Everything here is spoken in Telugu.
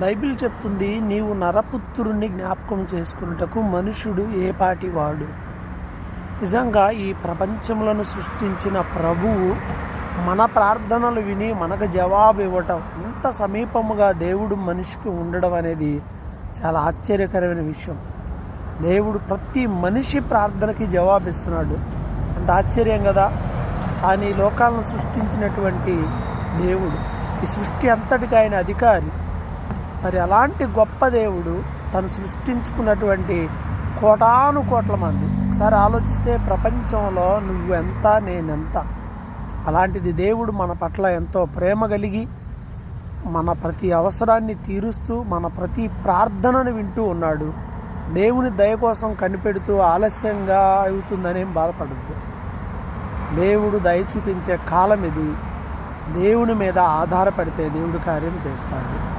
బైబిల్ చెప్తుంది, నీవు నరపుత్రుణ్ణి జ్ఞాపకం చేసుకున్నటకు మనుషుడు ఏ పాటి వాడు. నిజంగా ఈ ప్రపంచములను సృష్టించిన ప్రభువు మన ప్రార్థనలు విని మనకు జవాబు ఇవ్వటం, ఇంత సమీపముగా దేవుడు మనిషికి ఉండడం అనేది చాలా ఆశ్చర్యకరమైన విషయం. దేవుడు ప్రతి మనిషి ప్రార్థనకి జవాబిస్తున్నాడు. ఎంత ఆశ్చర్యం కదా. కానీ లోకాలను సృష్టించినటువంటి దేవుడు, ఈ సృష్టి అంతటికి ఆయన అధికారి. మరి అలాంటి గొప్ప దేవుడు తను సృష్టించుకున్నటువంటి కోటాను కోట్ల మంది, ఒకసారి ఆలోచిస్తే ప్రపంచంలో నువ్వు ఎంత నేనెంత. అలాంటిది దేవుడు మన పట్ల ఎంతో ప్రేమ కలిగి మన ప్రతి అవసరాన్ని తీరుస్తూ మన ప్రతి ప్రార్థనను వింటూ ఉన్నాడు. దేవుని దయ కోసం కనిపెడుతూ ఆలస్యంగా అవుతుందనేం బాధపడద్దు. దేవుడు దయ చూపించే కాలం ఇది. దేవుని మీద ఆధారపడితే దేవుడు కార్యం చేస్తాడు.